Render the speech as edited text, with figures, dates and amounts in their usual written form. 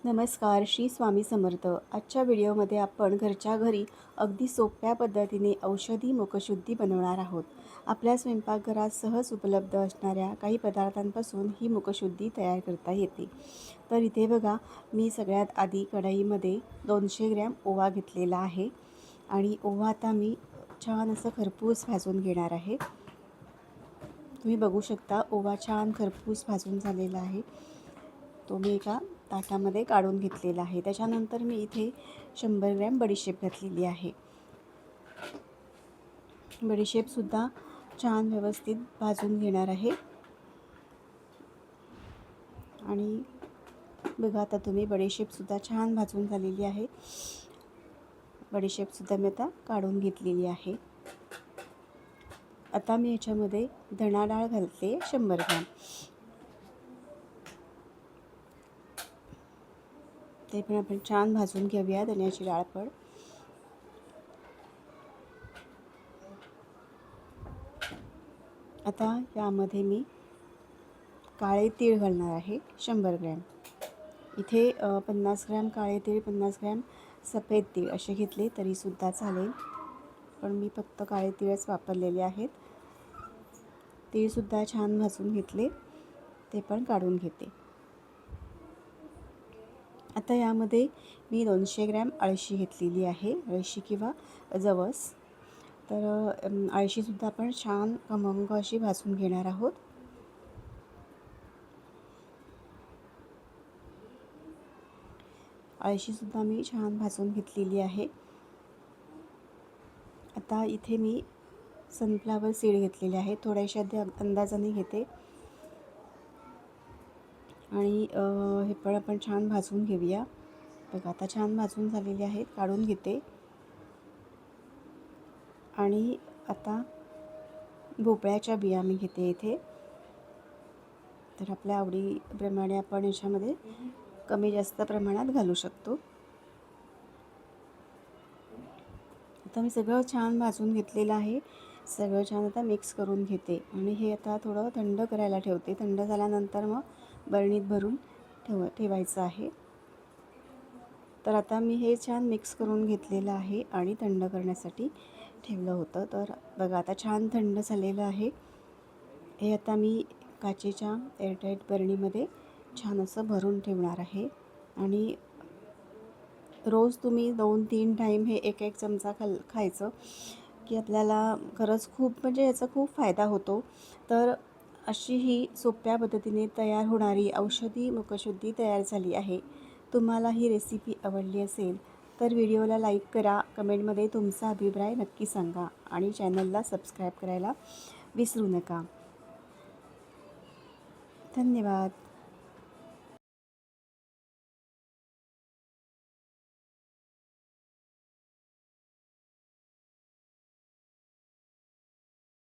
नमस्कार, श्री स्वामी समर्थ. आजच्या व्हिडिओमध्ये आपण घरच्या घरी अगदी सोप्या पद्धतीने औषधी मुखशुद्धी बनवणार आहोत. आपल्या स्वयंपाकघरात सहज उपलब्ध असणाऱ्या काही पदार्थांपासून ही मुखशुद्धी तयार करता येते. तर इथे बघा, मी सगळ्यात आधी कढईमध्ये 200 ग्रॅम ओवा घेतलेला आहे आणि ओवा आता मी छान असं खरपूस भाजून घेणार आहे. तुम्ही बघू शकता, ओवा छान खरपूस भाजून झालेला आहे. तो मी एका ताटामध्ये काढून घेतलेला आहे. त्याच्यानंतर मी इथे 100 ग्रॅम बडीशेप घातलेली आहे. बडीशेपसुद्धा छान व्यवस्थित भाजून घेणार आहे. आणि बघा, आता तुम्ही बडीशेपसुद्धा छान भाजून झालेली आहे. बडीशेपसुद्धा मी आता काढून घेतलेली आहे. आता मी याच्यामध्ये धणा डाळ घालते 100 ग्रॅम. ते पण आपण छान भाजून घेऊया, धण्याची डाळ पण. आता यामध्ये मी काळे तीळ घालणार आहे 100 ग्रॅम. इथे 50 ग्रॅम काळे तीळ, 50 ग्रॅम सफेद तीळ असे घेतले तरीसुद्धा चालेल, पण मी फक्त काळे तीळच वापरलेले आहेत. तीळसुद्धा छान भाजून घेतले, ते पण काढून घेते. आता यामध्ये मी 200 ग्रॅम अळशी घेतलेली आहे, अळशी किंवा जवस. तर अळशीसुद्धा आपण छान खमंग अशी भाजून घेणार आहोत. अळशीसुद्धा मी छान भाजून घेतलेली आहे. आता इथे मी सनफ्लावर सीड घेतलेले आहे, थोड्याशा अंदाजाने घेते. आणि हे पण आपण छान भाजून घेऊया. बघा, आता छान भाजून झालेले आहेत, काढून घेते. आणि आता भोपळ्याच्या बिया मी घेते इथे. तर आपल्या आवडीप्रमाणे आपण याच्यामध्ये कमी जास्त प्रमाणात घालू शकतो. आता मी सगळं छान भाजून घेतलेलं आहे. सगळं छान आता मिक्स करून घेते आणि हे आता थोडं थंड करायला ठेवते. थंड झाल्यानंतर मग बरणीत भरून ठेवायचं आहे. तर आता मी हे छान मिक्स करून घेतलेलं आहे आणि थंड करण्यासाठी ठेवलं होतं. तर बघा, आता छान थंड झालेलं आहे. हे आता मी काचेच्या एअरटाईट बरणीमध्ये छान असं भरून ठेवणार आहे. आणि रोज तुम्ही 2-3 टाईम हे एक चमचा खायचं की आपल्याला खरंच खूप म्हणजे याचा खूप फायदा होतो. तर अशी ही सोप्या पद्धतीने तयार होणारी औषधी मुखशुद्धी तयार झाली आहे. तुम्हाला ही रेसिपी आवडली असेल तर व्हिडिओला लाईक करा, कमेंटमध्ये तुमचा अभिप्राय नक्की सांगा आणि चॅनलला सबस्क्राईब करायला विसरू नका. धन्यवाद.